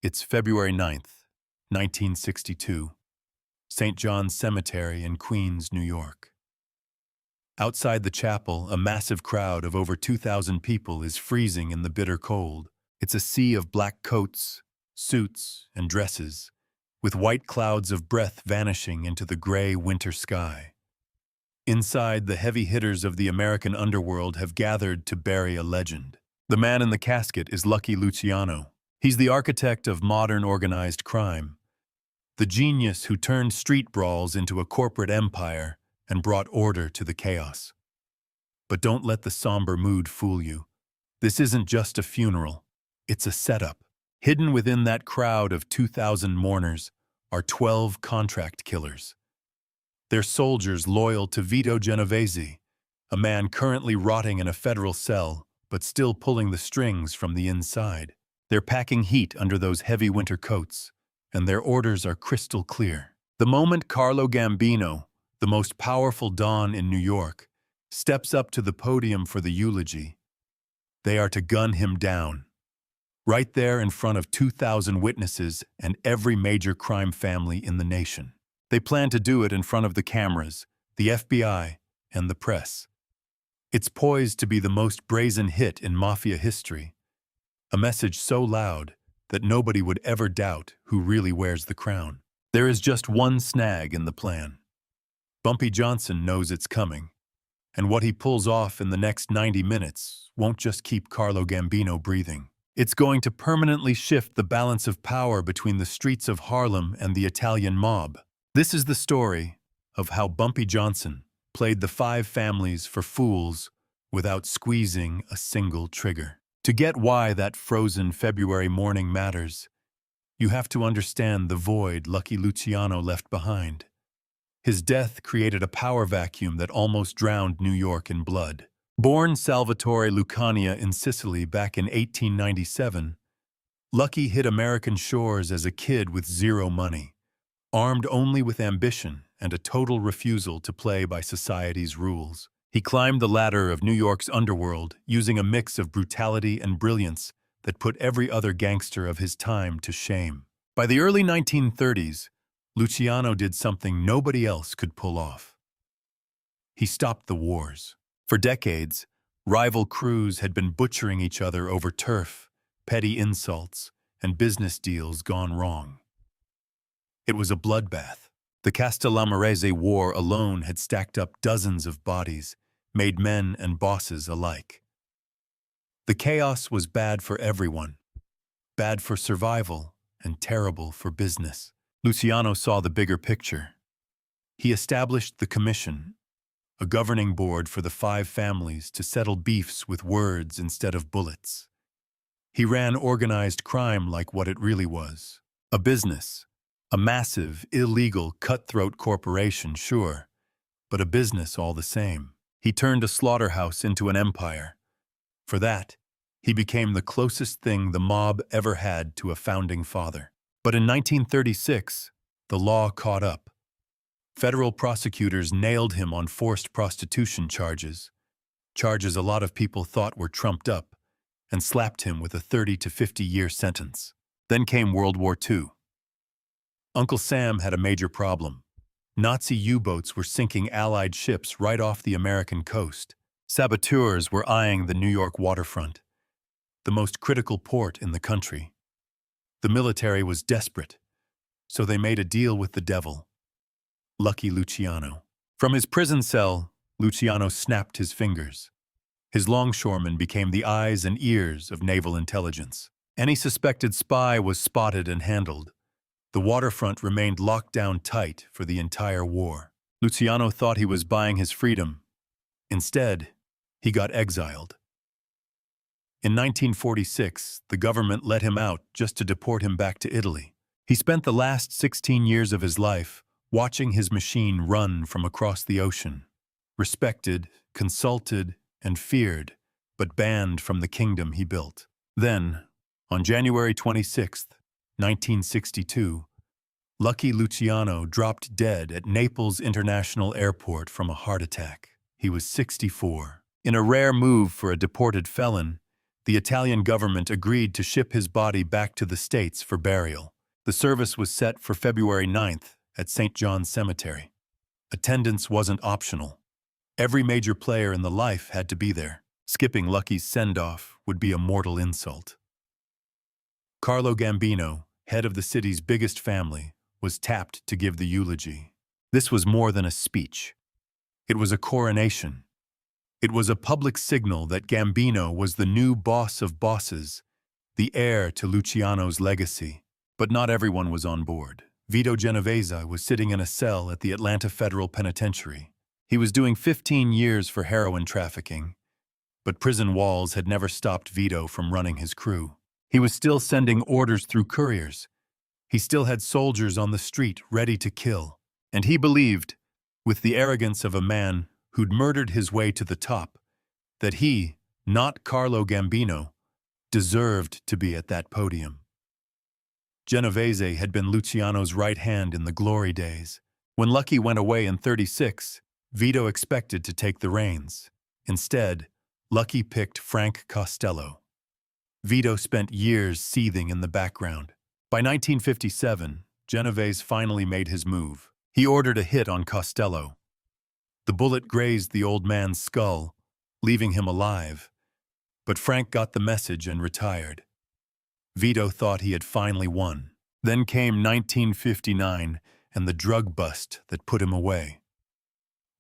It's February 9th, 1962, St. John's Cemetery in Queens, New York. Outside the chapel, a massive crowd of over 2,000 people is freezing in the bitter cold. It's a sea of black coats, suits, and dresses, with white clouds of breath vanishing into the gray winter sky. Inside, the heavy hitters of the American underworld have gathered to bury a legend. The man in the casket is Lucky Luciano. He's the architect of modern organized crime, the genius who turned street brawls into a corporate empire and brought order to the chaos. But don't let the somber mood fool you. This isn't just a funeral, it's a setup. Hidden within that crowd of 2,000 mourners are 12 contract killers. They're soldiers loyal to Vito Genovese, a man currently rotting in a federal cell, but still pulling the strings from the inside. They're packing heat under those heavy winter coats, and their orders are crystal clear. The moment Carlo Gambino, the most powerful don in New York, steps up to the podium for the eulogy, they are to gun him down. Right there in front of 2,000 witnesses and every major crime family in the nation. They plan to do it in front of the cameras, the FBI, and the press. It's poised to be the most brazen hit in Mafia history, a message so loud that nobody would ever doubt who really wears the crown. There is just one snag in the plan. Bumpy Johnson knows it's coming, and what he pulls off in the next 90 minutes won't just keep Carlo Gambino breathing. It's going to permanently shift the balance of power between the streets of Harlem and the Italian mob. This is the story of how Bumpy Johnson played the five families for fools without squeezing a single trigger. To get why that frozen February morning matters, you have to understand the void Lucky Luciano left behind. His death created a power vacuum that almost drowned New York in blood. Born Salvatore Lucania in Sicily back in 1897, Lucky hit American shores as a kid with zero money, armed only with ambition and a total refusal to play by society's rules. He climbed the ladder of New York's underworld using a mix of brutality and brilliance that put every other gangster of his time to shame. By the early 1930s, Luciano did something nobody else could pull off. He stopped the wars. For decades, rival crews had been butchering each other over turf, petty insults, and business deals gone wrong. It was a bloodbath. The Castellamarese War alone had stacked up dozens of bodies, made men and bosses alike. The chaos was bad for everyone, bad for survival and terrible for business. Luciano saw the bigger picture. He established the Commission, a governing board for the five families to settle beefs with words instead of bullets. He ran organized crime like what it really was, a business. A massive, illegal, cutthroat corporation, sure, but a business all the same. He turned a slaughterhouse into an empire. For that, he became the closest thing the mob ever had to a founding father. But in 1936, the law caught up. Federal prosecutors nailed him on forced prostitution charges a lot of people thought were trumped up, and slapped him with a 30 to 50-year sentence. Then came World War II. Uncle Sam had a major problem. Nazi U-boats were sinking Allied ships right off the American coast. Saboteurs were eyeing the New York waterfront, the most critical port in the country. The military was desperate, so they made a deal with the devil, Lucky Luciano. From his prison cell, Luciano snapped his fingers. His longshoremen became the eyes and ears of naval intelligence. Any suspected spy was spotted and handled. The waterfront remained locked down tight for the entire war. Luciano thought he was buying his freedom. Instead, he got exiled. In 1946, the government let him out just to deport him back to Italy. He spent the last 16 years of his life watching his machine run from across the ocean, respected, consulted, and feared, but banned from the kingdom he built. Then, on January 26th, 1962, Lucky Luciano dropped dead at Naples International Airport from a heart attack. He was 64. In a rare move for a deported felon, The Italian government agreed to ship his body back to the States for burial. The service was set for February 9th at St. John's Cemetery. Attendance wasn't optional. Every major player in the life had to be there. Skipping Lucky's send-off would be a mortal insult. Carlo Gambino, head of the city's biggest family, was tapped to give the eulogy. This was more than a speech. It was a coronation. It was a public signal that Gambino was the new boss of bosses, the heir to Luciano's legacy. But not everyone was on board. Vito Genovese was sitting in a cell at the Atlanta Federal Penitentiary. He was doing 15 years for heroin trafficking, but prison walls had never stopped Vito from running his crew. He was still sending orders through couriers. He still had soldiers on the street ready to kill. And he believed, with the arrogance of a man who'd murdered his way to the top, that he, not Carlo Gambino, deserved to be at that podium. Genovese had been Luciano's right hand in the glory days. When Lucky went away in '36, Vito expected to take the reins. Instead, Lucky picked Frank Costello. Vito spent years seething in the background. By 1957, Genovese finally made his move. He ordered a hit on Costello. The bullet grazed the old man's skull, leaving him alive. But Frank got the message and retired. Vito thought he had finally won. Then came 1959 and the drug bust that put him away.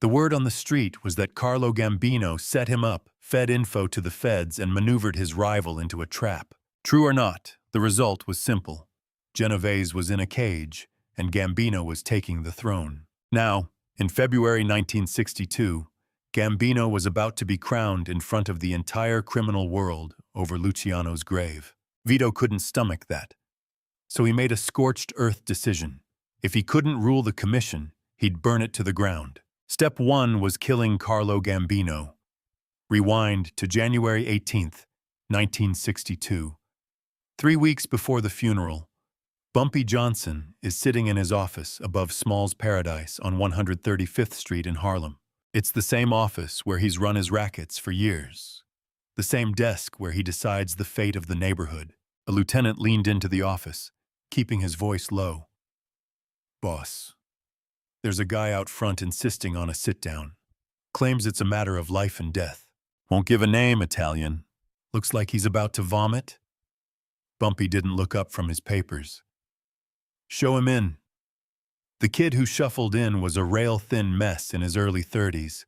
The word on the street was that Carlo Gambino set him up, fed info to the feds, and maneuvered his rival into a trap. True or not, the result was simple. Genovese was in a cage, and Gambino was taking the throne. Now, in February 1962, Gambino was about to be crowned in front of the entire criminal world over Luciano's grave. Vito couldn't stomach that. So he made a scorched earth decision. If he couldn't rule the commission, he'd burn it to the ground. Step 1 was killing Carlo Gambino. Rewind to January 18th, 1962. 3 weeks before the funeral, Bumpy Johnson is sitting in his office above Small's Paradise on 135th Street in Harlem. It's the same office where he's run his rackets for years. The same desk where he decides the fate of the neighborhood. A lieutenant leaned into the office, keeping his voice low. "Boss, there's a guy out front insisting on a sit-down. Claims it's a matter of life and death. Won't give a name, Italian. Looks like he's about to vomit." Bumpy didn't look up from his papers. "Show him in." The kid who shuffled in was a rail-thin mess in his early 30s,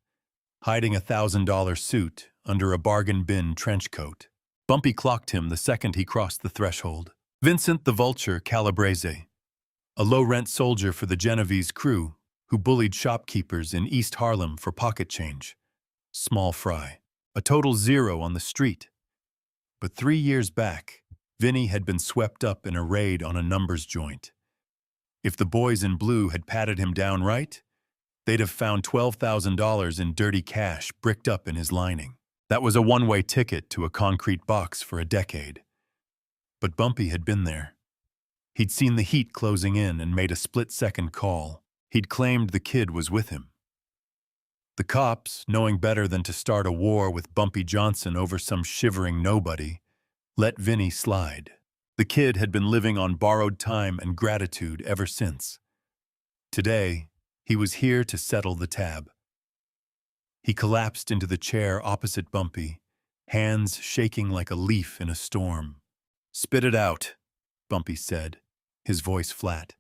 hiding a $1,000 suit under a bargain bin trench coat. Bumpy clocked him the second he crossed the threshold. Vincent the Vulture Calabrese, a low-rent soldier for the Genovese crew who bullied shopkeepers in East Harlem for pocket change. Small fry. A total zero on the street. But 3 years back, Vinny had been swept up in a raid on a numbers joint. If the boys in blue had patted him down right, they'd have found $12,000 in dirty cash bricked up in his lining. That was a one-way ticket to a concrete box for a decade. But Bumpy had been there. He'd seen the heat closing in and made a split-second call. He'd claimed the kid was with him. The cops, knowing better than to start a war with Bumpy Johnson over some shivering nobody, let Vinny slide. The kid had been living on borrowed time and gratitude ever since. Today, he was here to settle the tab. He collapsed into the chair opposite Bumpy, hands shaking like a leaf in a storm. "Spit it out," Bumpy said, his voice flat.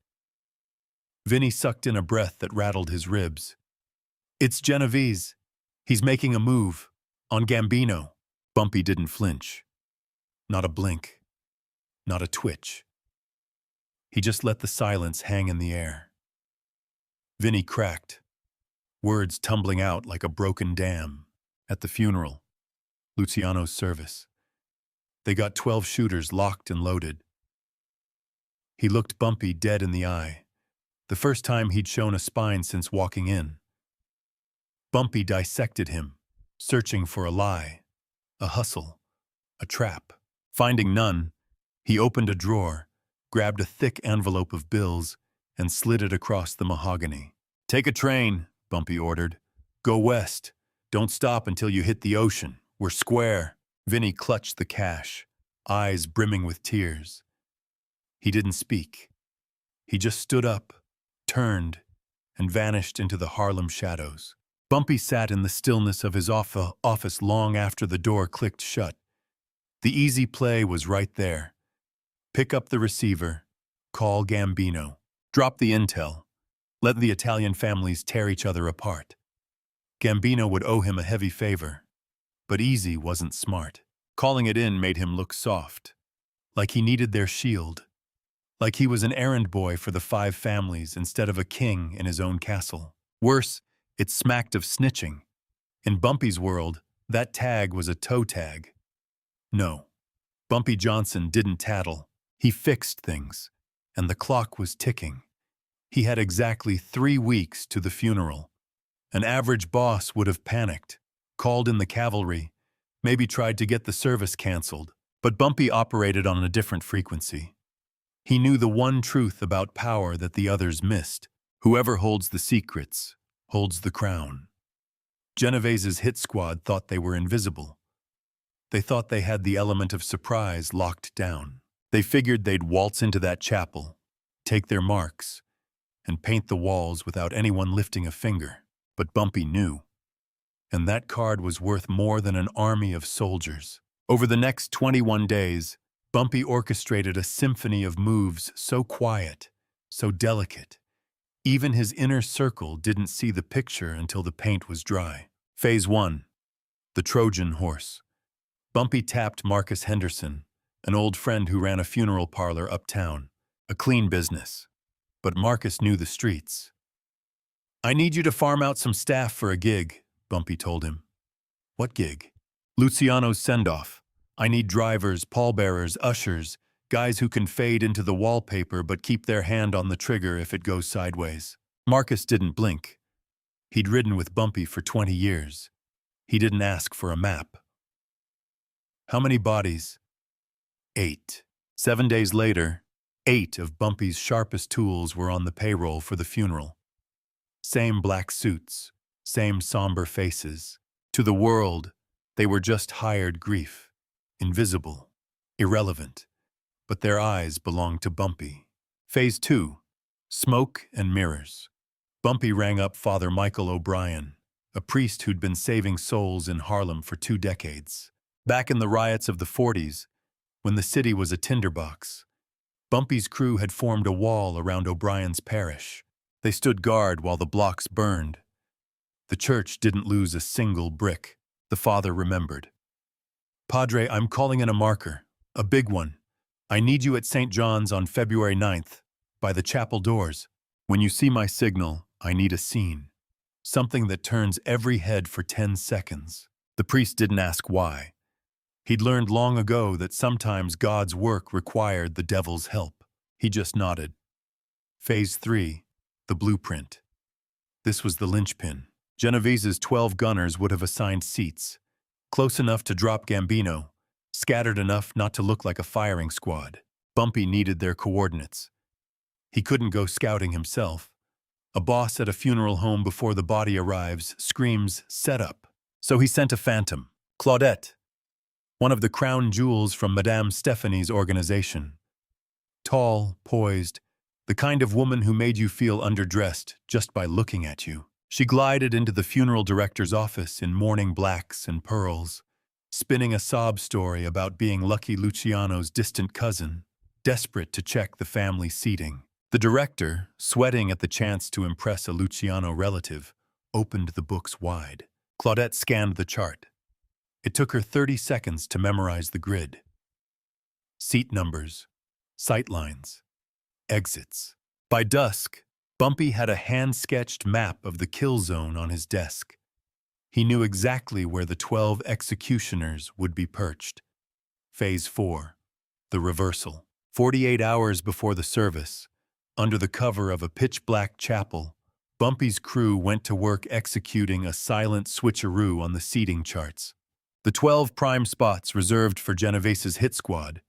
Vinny sucked in a breath that rattled his ribs. "It's Genovese. He's making a move. On Gambino." Bumpy didn't flinch. Not a blink. Not a twitch. He just let the silence hang in the air. Vinny cracked, words tumbling out like a broken dam. At the funeral, Luciano's service, they got 12 shooters locked and loaded. He looked Bumpy dead in the eye, the first time he'd shown a spine since walking in. Bumpy dissected him, searching for a lie, a hustle, a trap. Finding none, he opened a drawer, grabbed a thick envelope of bills, and slid it across the mahogany. "Take a train," Bumpy ordered. "Go west. Don't stop until you hit the ocean. We're square." Vinny clutched the cash, eyes brimming with tears. He didn't speak. He just stood up, turned, and vanished into the Harlem shadows. Bumpy sat in the stillness of his office long after the door clicked shut. The easy play was right there. Pick up the receiver, call Gambino, drop the intel, let the Italian families tear each other apart. Gambino would owe him a heavy favor, but easy wasn't smart. Calling it in made him look soft, like he needed their shield, like he was an errand boy for the 5 families instead of a king in his own castle. Worse, it smacked of snitching. In Bumpy's world, that tag was a toe tag. No, Bumpy Johnson didn't tattle. He fixed things, and the clock was ticking. He had exactly 3 weeks to the funeral. An average boss would have panicked, called in the cavalry, maybe tried to get the service canceled, but Bumpy operated on a different frequency. He knew the one truth about power that the others missed. Whoever holds the secrets holds the crown. Genovese's hit squad thought they were invisible. They thought they had the element of surprise locked down. They figured they'd waltz into that chapel, take their marks, and paint the walls without anyone lifting a finger. But Bumpy knew. And that card was worth more than an army of soldiers. Over the next 21 days, Bumpy orchestrated a symphony of moves so quiet, so delicate. Even his inner circle didn't see the picture until the paint was dry. Phase 1. The Trojan Horse. Bumpy tapped Marcus Henderson, an old friend who ran a funeral parlor uptown. A clean business. But Marcus knew the streets. "I need you to farm out some staff for a gig," Bumpy told him. "What gig?" "Luciano's send-off. I need drivers, pallbearers, ushers, guys who can fade into the wallpaper but keep their hand on the trigger if it goes sideways." Marcus didn't blink. He'd ridden with Bumpy for 20 years. He didn't ask for a map. "How many bodies?" 8. 7 days later, 8 of Bumpy's sharpest tools were on the payroll for the funeral. Same black suits, same somber faces. To the world, they were just hired grief, invisible, irrelevant, but their eyes belonged to Bumpy. Phase 2. Smoke and mirrors. Bumpy rang up Father Michael O'Brien, a priest who'd been saving souls in Harlem for 2 decades. Back in the riots of the 40s, when the city was a tinderbox, Bumpy's crew had formed a wall around O'Brien's parish. They stood guard while the blocks burned. The church didn't lose a single brick, the father remembered. "Padre, I'm calling in a marker, a big one. I need you at St. John's on February 9th, by the chapel doors. When you see my signal, I need a scene. Something that turns every head for 10 seconds. The priest didn't ask why. He'd learned long ago that sometimes God's work required the devil's help. He just nodded. Phase 3. The blueprint. This was the linchpin. Genovese's 12 gunners would have assigned seats, close enough to drop Gambino, scattered enough not to look like a firing squad. Bumpy needed their coordinates. He couldn't go scouting himself. A boss at a funeral home before the body arrives screams, "Set up." So he sent a phantom, Claudette, one of the crown jewels from Madame Stephanie's organization. Tall, poised, the kind of woman who made you feel underdressed just by looking at you. She glided into the funeral director's office in mourning blacks and pearls, spinning a sob story about being Lucky Luciano's distant cousin, desperate to check the family seating. The director, sweating at the chance to impress a Luciano relative, opened the books wide. Claudette scanned the chart. It took her 30 seconds to memorize the grid. Seat numbers, sight lines, exits. By dusk, Bumpy had a hand-sketched map of the kill zone on his desk. He knew exactly where the 12 executioners would be perched. Phase 4. The reversal. 48 hours before the service, under the cover of a pitch-black chapel, Bumpy's crew went to work executing a silent switcheroo on the seating charts. The 12 prime spots reserved for Genovese's hit squad,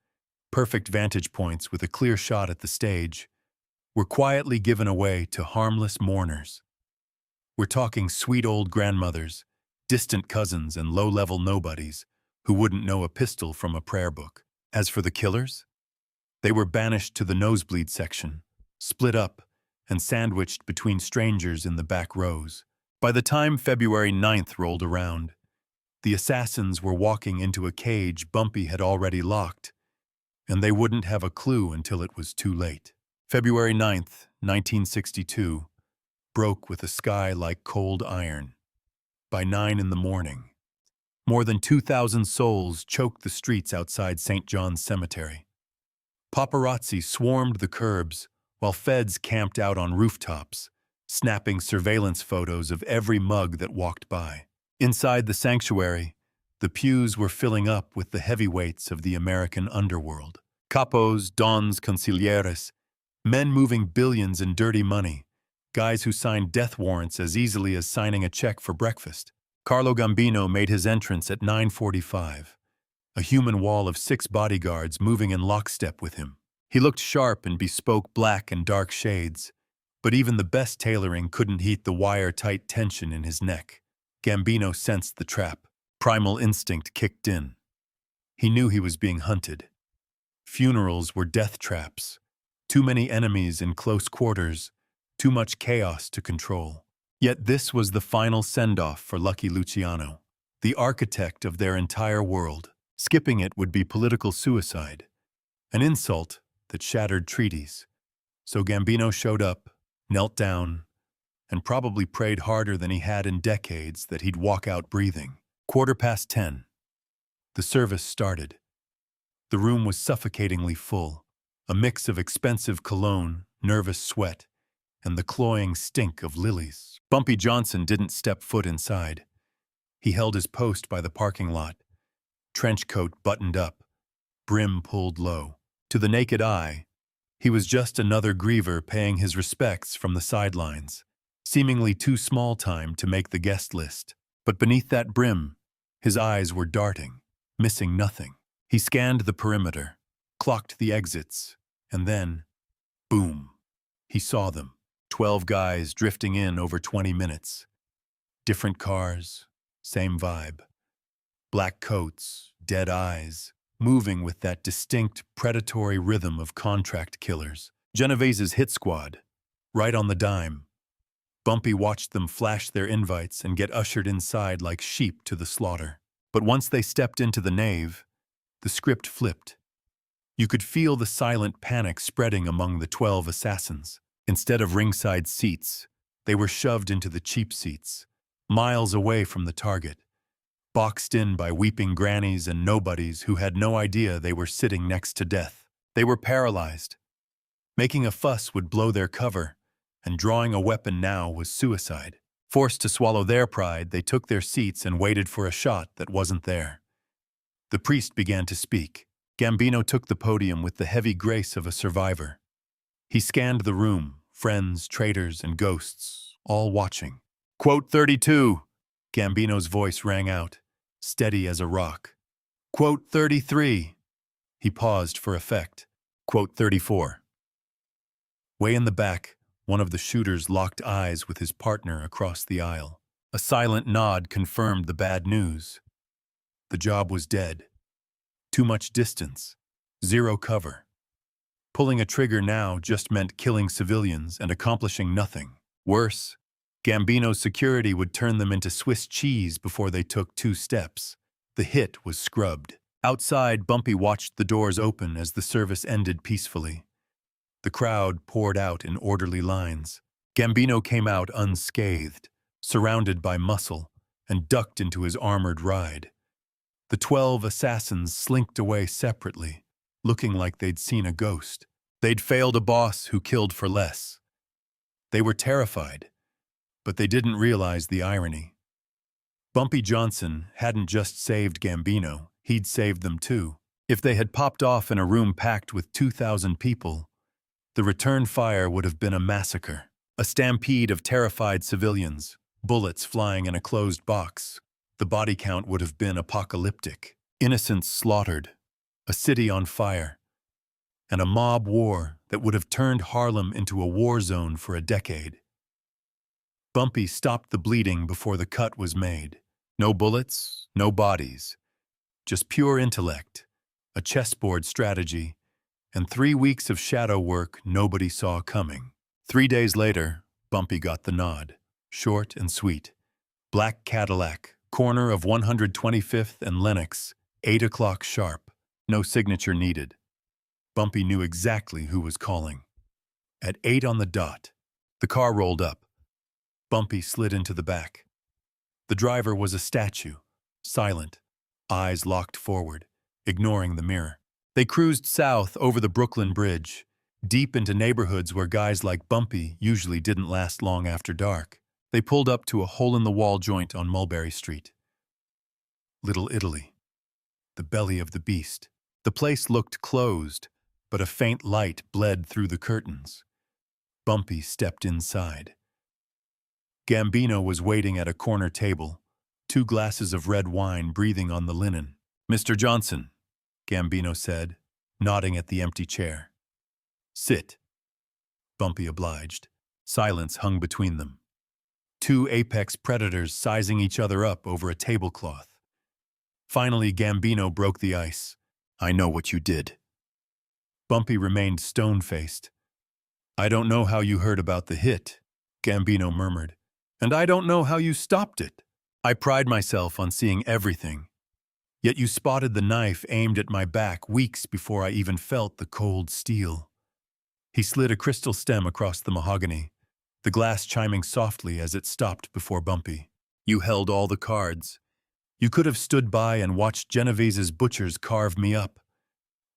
perfect vantage points with a clear shot at the stage, were quietly given away to harmless mourners. We're talking sweet old grandmothers, distant cousins, and low-level nobodies, who wouldn't know a pistol from a prayer book. As for the killers, they were banished to the nosebleed section, split up, and sandwiched between strangers in the back rows. By the time February 9th rolled around, the assassins were walking into a cage Bumpy had already locked, and they wouldn't have a clue until it was too late. February 9th, 1962, broke with a sky like cold iron. By 9 in the morning, more than 2,000 souls choked the streets outside St. John's Cemetery. Paparazzi swarmed the curbs, while feds camped out on rooftops, snapping surveillance photos of every mug that walked by. Inside the sanctuary, the pews were filling up with the heavyweights of the American underworld. Capos, dons, consiglieres, men moving billions in dirty money, guys who signed death warrants as easily as signing a check for breakfast. Carlo Gambino made his entrance at 9:45, a human wall of 6 bodyguards moving in lockstep with him. He looked sharp in bespoke black and dark shades, but even the best tailoring couldn't heat the wire-tight tension in his neck. Gambino sensed the trap. Primal instinct kicked in. He knew he was being hunted. Funerals were death traps. Too many enemies in close quarters, too much chaos to control. Yet this was the final send-off for Lucky Luciano, the architect of their entire world. Skipping it would be political suicide, an insult that shattered treaties. So Gambino showed up, knelt down, and probably prayed harder than he had in decades that he'd walk out breathing. 10:15. The service started. The room was suffocatingly full, a mix of expensive cologne, nervous sweat, and the cloying stink of lilies. Bumpy Johnson didn't step foot inside. He held his post by the parking lot, trench coat buttoned up, brim pulled low. To the naked eye, he was just another griever paying his respects from the sidelines, seemingly too small time to make the guest list. But beneath that brim, his eyes were darting, missing nothing. He scanned the perimeter, clocked the exits, and then, boom, he saw them. 12 guys drifting in over 20 minutes. Different cars, same vibe. Black coats, dead eyes, moving with that distinct predatory rhythm of contract killers. Genovese's hit squad, right on the dime. Bumpy watched them flash their invites and get ushered inside like sheep to the slaughter. But once they stepped into the nave, the script flipped. You could feel the silent panic spreading among the 12 assassins. Instead of ringside seats, they were shoved into the cheap seats, miles away from the target, boxed in by weeping grannies and nobodies who had no idea they were sitting next to death. They were paralyzed. Making a fuss would blow their cover, and drawing a weapon now was suicide. Forced to swallow their pride, they took their seats and waited for a shot that wasn't there. The priest began to speak. Gambino took the podium with the heavy grace of a survivor. He scanned the room, friends, traitors, and ghosts, all watching. Quote 32, Gambino's voice rang out, steady as a rock. Quote 33. He paused for effect. Quote 34. Way in the back, one of the shooters locked eyes with his partner across the aisle. A silent nod confirmed the bad news. The job was dead. Too much distance. Zero cover. Pulling a trigger now just meant killing civilians and accomplishing nothing. Worse, Gambino's security would turn them into Swiss cheese before they took 2 steps. The hit was scrubbed. Outside, Bumpy watched the doors open as the service ended peacefully. The crowd poured out in orderly lines. Gambino came out unscathed, surrounded by muscle, and ducked into his armored ride. The 12 assassins slinked away separately, looking like they'd seen a ghost. They'd failed a boss who killed for less. They were terrified, but they didn't realize the irony. Bumpy Johnson hadn't just saved Gambino, he'd saved them too. If they had popped off in a room packed with 2,000 people, the return fire would have been a massacre. A stampede of terrified civilians, bullets flying in a closed box. The body count would have been apocalyptic. Innocents slaughtered, a city on fire, and a mob war that would have turned Harlem into a war zone for a decade. Bumpy stopped the bleeding before the cut was made. No bullets, no bodies. Just pure intellect, a chessboard strategy, and 3 weeks of shadow work nobody saw coming. 3 days later, Bumpy got the nod. Short and sweet. Black Cadillac, corner of 125th and Lenox, 8 o'clock sharp. No signature needed. Bumpy knew exactly who was calling. At 8 on the dot, the car rolled up. Bumpy slid into the back. The driver was a statue, silent, eyes locked forward, ignoring the mirror. They cruised south over the Brooklyn Bridge, deep into neighborhoods where guys like Bumpy usually didn't last long after dark. They pulled up to a hole-in-the-wall joint on Mulberry Street. Little Italy. The belly of the beast. The place looked closed, but a faint light bled through the curtains. Bumpy stepped inside. Gambino was waiting at a corner table, 2 glasses of red wine breathing on the linen. "Mr. Johnson," Gambino said, nodding at the empty chair. "Sit." Bumpy obliged. Silence hung between them. 2 apex predators sizing each other up over a tablecloth. Finally, Gambino broke the ice. "I know what you did." Bumpy remained stone-faced. "I don't know how you heard about the hit," Gambino murmured. "And I don't know how you stopped it. I pride myself on seeing everything. Yet you spotted the knife aimed at my back weeks before I even felt the cold steel." He slid a crystal stem across the mahogany, the glass chiming softly as it stopped before Bumpy. "You held all the cards. You could have stood by and watched Genovese's butchers carve me up.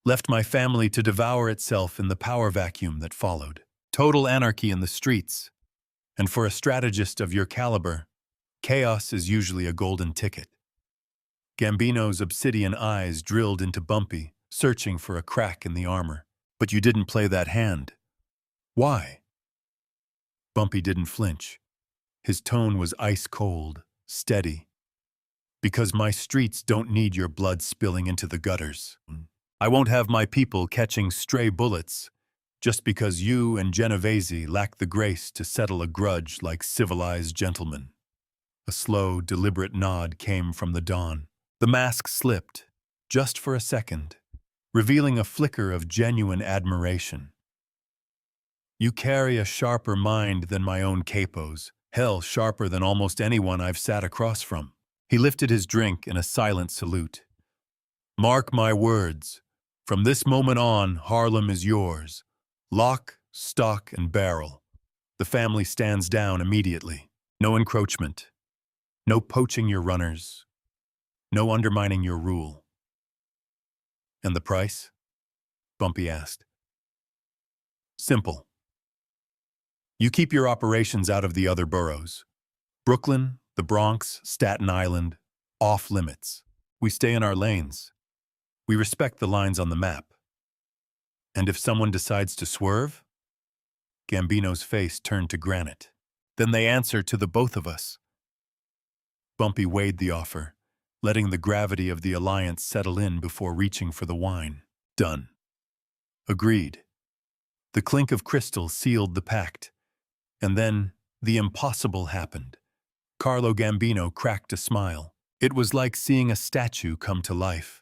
Left my family to devour itself in the power vacuum that followed. Total anarchy in the streets. And for a strategist of your caliber, chaos is usually a golden ticket." Gambino's obsidian eyes drilled into Bumpy, searching for a crack in the armor. "But you didn't play that hand. Why?" Bumpy didn't flinch. His tone was ice-cold, steady. "Because my streets don't need your blood spilling into the gutters. I won't have my people catching stray bullets just because you and Genovese lack the grace to settle a grudge like civilized gentlemen." A slow, deliberate nod came from the dawn. The mask slipped, just for a second, revealing a flicker of genuine admiration. "You carry a sharper mind than my own capos, hell, sharper than almost anyone I've sat across from." He lifted his drink in a silent salute. "Mark my words. From this moment on, Harlem is yours. Lock, stock, and barrel. The family stands down immediately. No encroachment. No poaching your runners. No undermining your rule." "And the price?" Bumpy asked. "Simple. You keep your operations out of the other boroughs. Brooklyn, the Bronx, Staten Island, off limits. We stay in our lanes. We respect the lines on the map. And if someone decides to swerve?" Gambino's face turned to granite. "Then they answer to the both of us." Bumpy weighed the offer, letting the gravity of the alliance settle in before reaching for the wine. "Done." "Agreed." The clink of crystal sealed the pact. And then the impossible happened. Carlo Gambino cracked a smile. It was like seeing a statue come to life.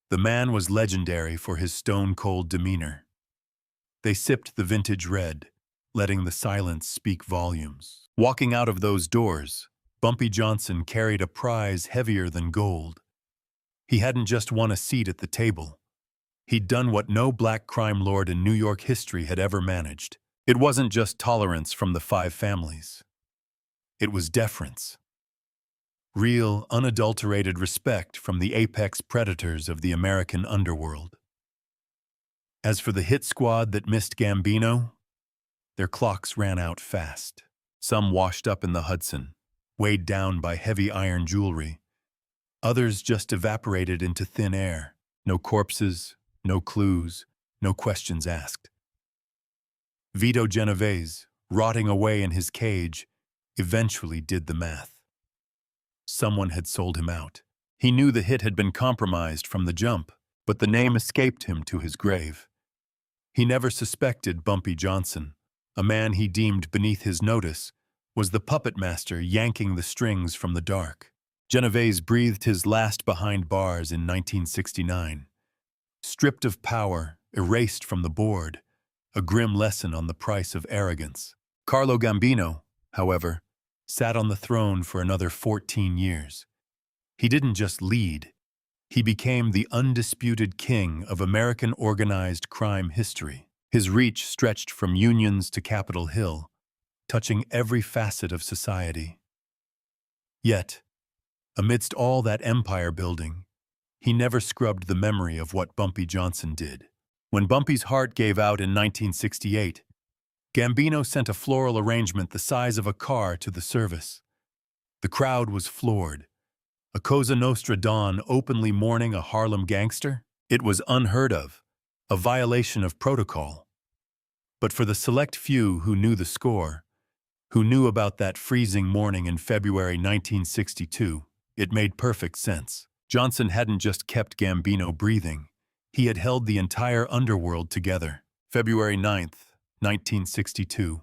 The man was legendary for his stone-cold demeanor. They sipped the vintage red, letting the silence speak volumes. Walking out of those doors, Bumpy Johnson carried a prize heavier than gold. He hadn't just won a seat at the table. He'd done what no black crime lord in New York history had ever managed. It wasn't just tolerance from the 5 families. It was deference. Real, unadulterated respect from the apex predators of the American underworld. As for the hit squad that missed Gambino, their clocks ran out fast. Some washed up in the Hudson, weighed down by heavy iron jewelry. Others just evaporated into thin air. No corpses, no clues, no questions asked. Vito Genovese, rotting away in his cage, eventually did the math. Someone had sold him out. He knew the hit had been compromised from the jump, but the name escaped him to his grave. He never suspected Bumpy Johnson, a man he deemed beneath his notice, was the puppet master yanking the strings from the dark. Genovese breathed his last behind bars in 1969. Stripped of power, erased from the board, a grim lesson on the price of arrogance. Carlo Gambino, however, sat on the throne for another 14 years. He didn't just lead, he became the undisputed king of American organized crime history. His reach stretched from unions to Capitol Hill, touching every facet of society. Yet, amidst all that empire building, he never scrubbed the memory of what Bumpy Johnson did. When Bumpy's heart gave out in 1968, Gambino sent a floral arrangement the size of a car to the service. The crowd was floored. A Cosa Nostra Don openly mourning a Harlem gangster? It was unheard of, a violation of protocol. But for the select few who knew the score, who knew about that freezing morning in February 1962, it made perfect sense. Johnson hadn't just kept Gambino breathing, he had held the entire underworld together. February 9th, 1962.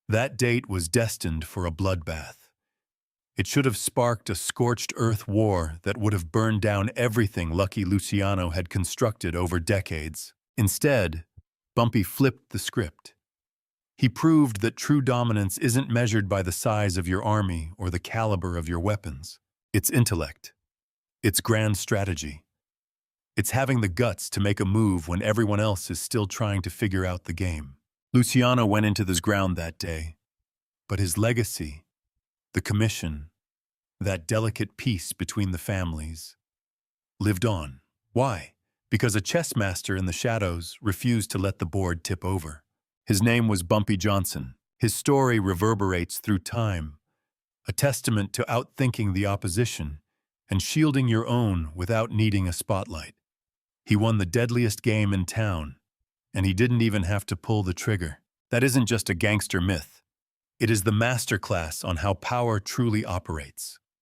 That date was destined for a bloodbath. It should have sparked a scorched earth war that would have burned down everything Lucky Luciano had constructed over decades. Instead, Bumpy flipped the script. He proved that true dominance isn't measured by the size of your army or the caliber of your weapons. It's intellect. It's grand strategy. It's having the guts to make a move when everyone else is still trying to figure out the game. Luciano went into this ground that day, but his legacy, the commission, that delicate peace between the families, lived on. Why? Because a chess master in the shadows refused to let the board tip over. His name was Bumpy Johnson. His story reverberates through time, a testament to outthinking the opposition and shielding your own without needing a spotlight. He won the deadliest game in town, and he didn't even have to pull the trigger. That isn't just a gangster myth. It is the masterclass on how power truly operates.